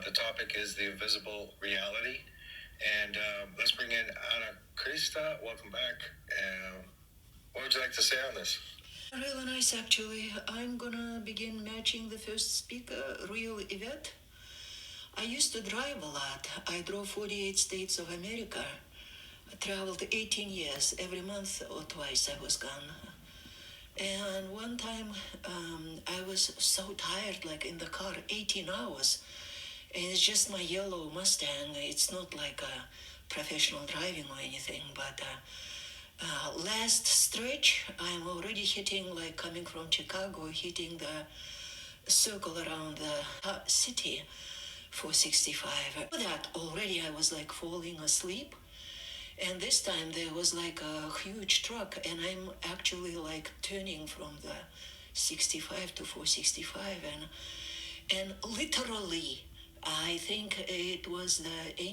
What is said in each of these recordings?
The topic is the invisible reality. And let's bring in Anna Krista. Welcome back. What would you like to say on this? Really nice, actually. I'm gonna begin matching the first speaker, real Yvette. I used to drive a lot. I drove 48 states of America. I traveled 18 years. Every month or twice I was gone. And one time I was so tired, like in the car, 18 hours. And it's just my yellow Mustang. It's not like a professional driving or anything, but last stretch, I'm already hitting, like coming from Chicago, hitting the circle around the city for 65. For that, already I was like falling asleep. And this time there was like a huge truck, and I'm actually like turning from the 65 to 465, and literally, I think it was the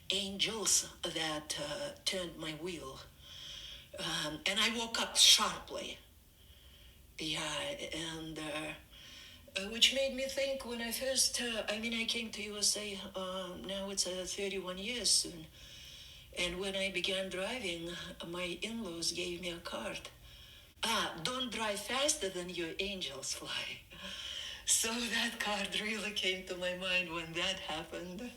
angels that turned my wheel, and I woke up sharply. Yeah, and which made me think when I first, I came to USA. Now it's 31 years soon. And when I began driving, my in-laws gave me a card. Don't drive faster than your angels fly. So that card really came to my mind when that happened.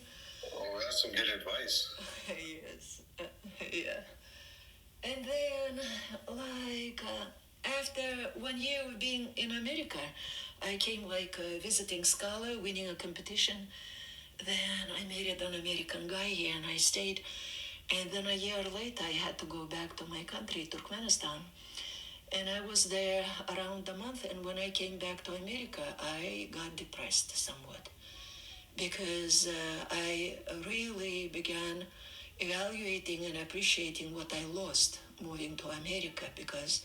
Oh, that's some good advice. Yes. Yeah. And then, after 1 year of being in America, I came like a visiting scholar, winning a competition. Then I married an American guy here, and I stayed. And then a year later, I had to go back to my country, Turkmenistan. And I was there around a month. And when I came back to America, I got depressed somewhat because I really began evaluating and appreciating what I lost moving to America, because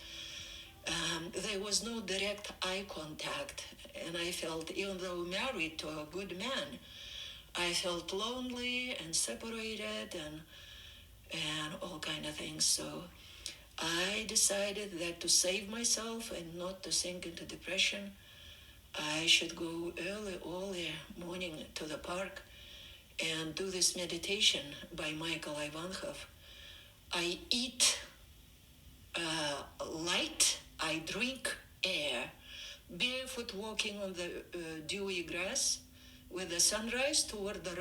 there was no direct eye contact. And I felt, even though married to a good man, I felt lonely and separated and all kind of things. So I decided that to save myself and not to sink into depression, I should go early morning to the park and do this meditation by Michael Ivanhoff. I eat light, I drink air, barefoot walking on the dewy grass with the sunrise toward the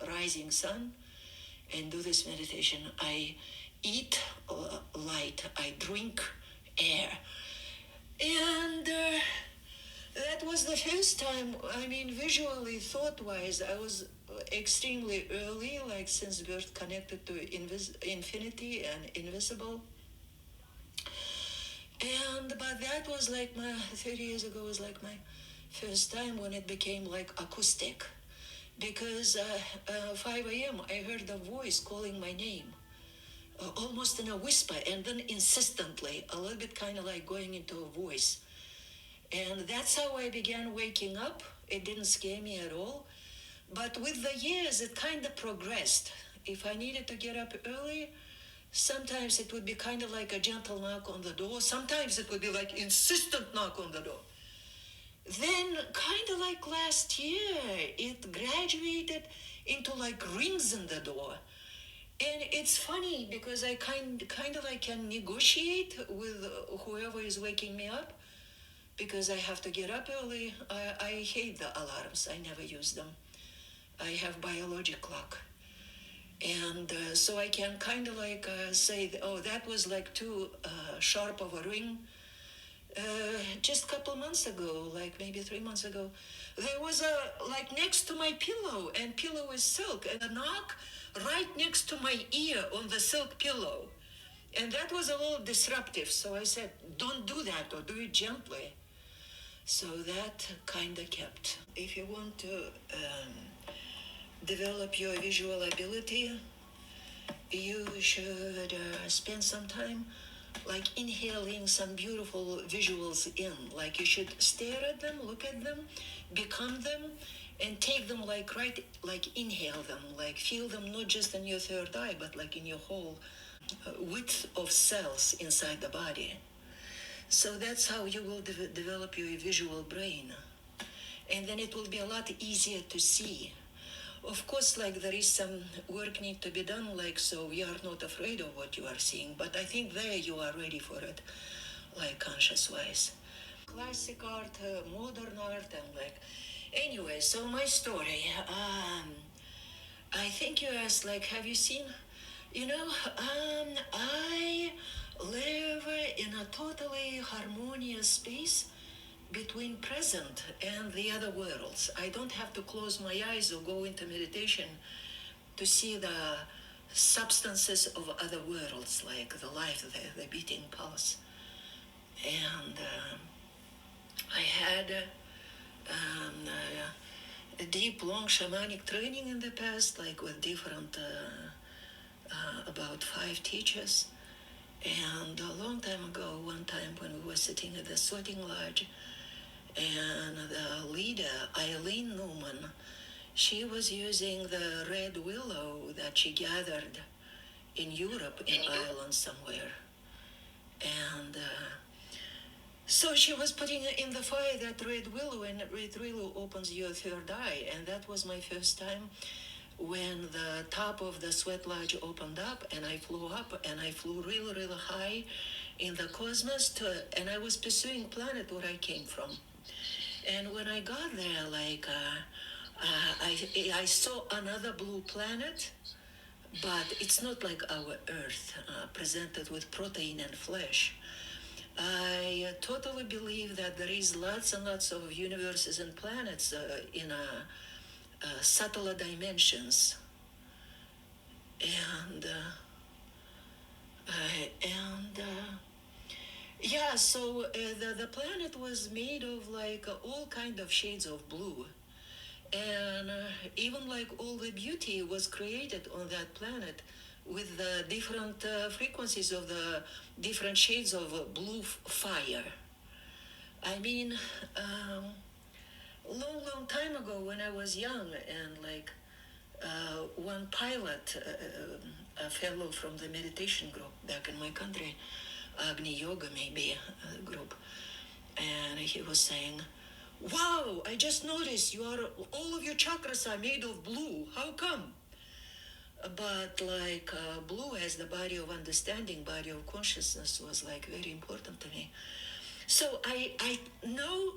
rising sun, and do this meditation. I eat light, I drink air. And that was the first time, visually, thought-wise, I was extremely early, like since birth, connected to infinity and invisible. But that was like 30 years ago was like my first time when it became like acoustic. Because 5 a.m. I heard a voice calling my name, almost in a whisper, and then insistently, a little bit kind of like going into a voice. And that's how I began waking up. It didn't scare me at all. But with the years, it kind of progressed. If I needed to get up early, sometimes it would be kind of like a gentle knock on the door. Sometimes it would be like insistent knock on the door. Then, kind of like last year, it graduated into like rings in the door. And it's funny because I kind of like can negotiate with whoever is waking me up, because I have to get up early. I hate the alarms. I never use them. I have biologic clock. And so I can kind of like say, oh, that was like too sharp of a ring. Just a couple months ago, like maybe 3 months ago, there was a, like next to my pillow, and pillow is silk, and a knock right next to my ear on the silk pillow. And that was a little disruptive. So I said, don't do that, or do it gently. So that kind of kept. If you want to develop your visual ability, you should spend some time like inhaling some beautiful visuals in. Like you should stare at them, look at them, become them, and take them like inhale them, like feel them not just in your third eye, but like in your whole width of cells inside the body. So that's how you will develop your visual brain. and then it will be a lot easier to see. Of course, like there is some work need to be done, like so we are not afraid of what you are seeing, but I think there you are ready for it, like conscious wise. Classic art, modern art, and like anyway. So my story. I think you asked, like, have you seen? I live in a totally harmonious space between present and the other worlds. I don't have to close my eyes or go into meditation to see the substances of other worlds, like the life, the beating pulse. And I had a deep, long shamanic training in the past, like with different, about 5 teachers. And a long time ago, one time when we were sitting at the sorting lodge, and the leader, Eileen Newman, she was using the red willow that she gathered in Europe, in Ireland somewhere. And so she was putting in the fire that red willow, and red willow opens your third eye. And that was my first time when the top of the sweat lodge opened up, and I flew up, and I flew really, really high in the cosmos, and I was pursuing planet where I came from. And when I got there, like, I saw another blue planet, but it's not like our Earth, presented with protein and flesh. I totally believe that there is lots and lots of universes and planets in subtler dimensions. And yeah, so the planet was made of like all kind of shades of blue. And even like all the beauty was created on that planet with the different frequencies of the different shades of blue fire. I mean, long time ago when I was young, and like one pilot, a fellow from the meditation group back in my country, Agni Yoga maybe group, and he was saying, "Wow, I just noticed all of your chakras are made of blue. How come?" But like blue as the body of understanding, body of consciousness was like very important to me. So I know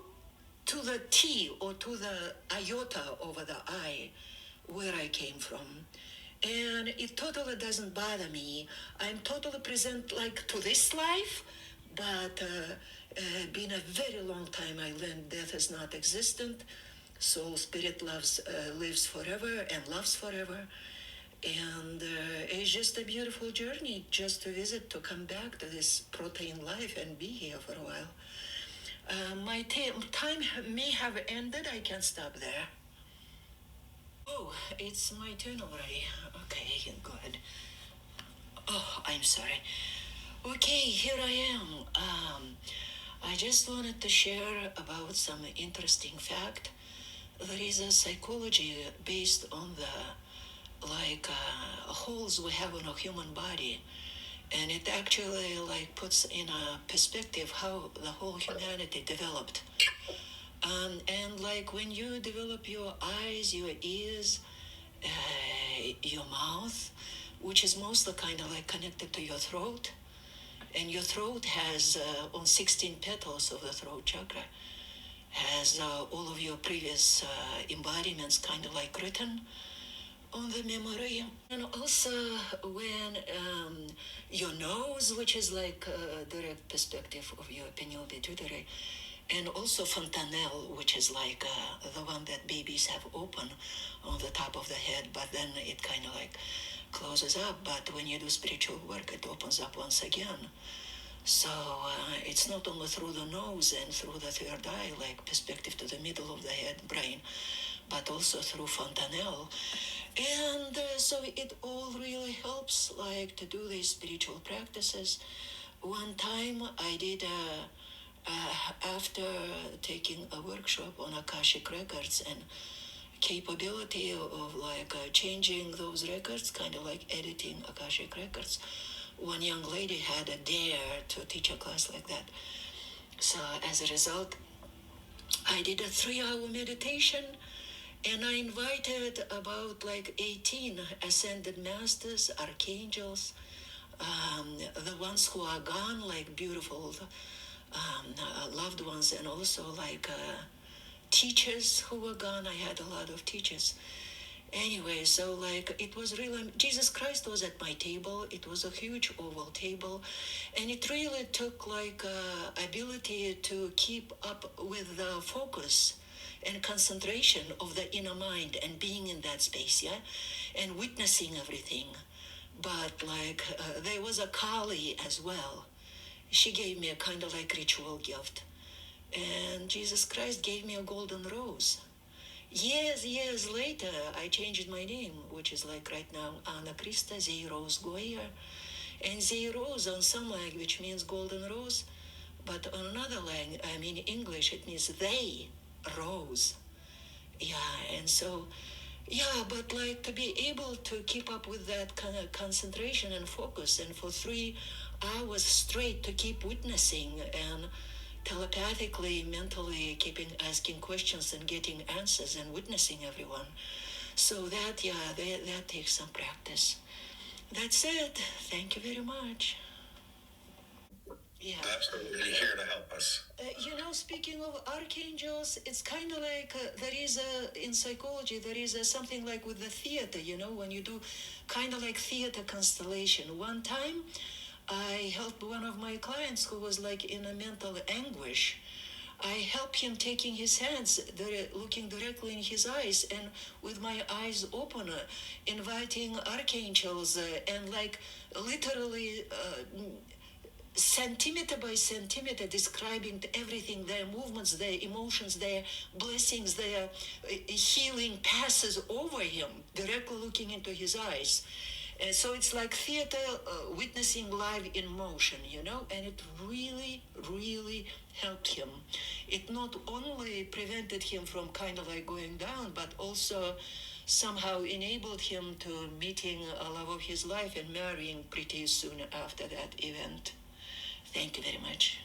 to the T or to the iota over the I where I came from. And it totally doesn't bother me. I'm totally present like to this life, but been a very long time I learned death is not existent. Soul spirit lives forever and loves forever. And it's just a beautiful journey just to visit, to come back to this protein life and be here for a while. My time may have ended. I can stop there. Oh, it's my turn already. Okay, go ahead. Oh, I'm sorry. Okay, here I am. I just wanted to share about some interesting fact. There is a psychology based on the holes we have in a human body, and it actually like puts in a perspective how the whole humanity developed. And like when you develop your eyes, your ears, your mouth, which is mostly kind of like connected to your throat, and your throat has on 16 petals of the throat chakra has all of your previous embodiments kind of like written on the memory. And also when your nose, which is like a direct perspective of your pineal pituitary, and also fontanelle, which is like the one that babies have open on the top of the head, but then it kind of like closes up. But when you do spiritual work, it opens up once again. So it's not only through the nose and through the third eye, like perspective to the middle of the head, brain, but also through fontanelle. And so it all really helps like to do these spiritual practices. One time I did after taking a workshop on Akashic records and capability of like changing those records, kind of like editing Akashic records. One young lady had a dare to teach a class like that. So as a result, I did a 3 hour meditation, and I invited about like 18 ascended masters, archangels, the ones who are gone, like beautiful loved ones, and also like teachers who were gone. I had a lot of teachers. Anyway, so like it was really, Jesus Christ was at my table. It was a huge oval table, and it really took like ability to keep up with the focus and concentration of the inner mind and being in that space, yeah, and witnessing everything. But like there was a Kali as well. She gave me a kind of like ritual gift, and Jesus Christ gave me a golden rose. Years later, I changed my name, which is like right now Anna Krista Zei Rose Goyer. And Zei Rose on some language means golden rose, but on another language, I mean English, it means they rose. Yeah, and so, yeah, but like to be able to keep up with that kind of concentration and focus, and for 3 hours straight to keep witnessing and telepathically, mentally keeping asking questions and getting answers and witnessing everyone. So that, yeah, that takes some practice. That's it. Thank you very much. Yeah. Absolutely here to help us. Speaking of archangels, it's kind of like there is in psychology, there is something like with the theater, when you do kind of like theater constellation. One time, I helped one of my clients who was like in a mental anguish. I helped him taking his hands, looking directly in his eyes, and with my eyes open, inviting archangels, and like literally centimeter by centimeter describing everything, their movements, their emotions, their blessings, their healing passes over him, directly looking into his eyes. So it's like theater witnessing live in motion, and it really, really helped him. It not only prevented him from kind of like going down, but also somehow enabled him to meeting a love of his life and marrying pretty soon after that event. Thank you very much.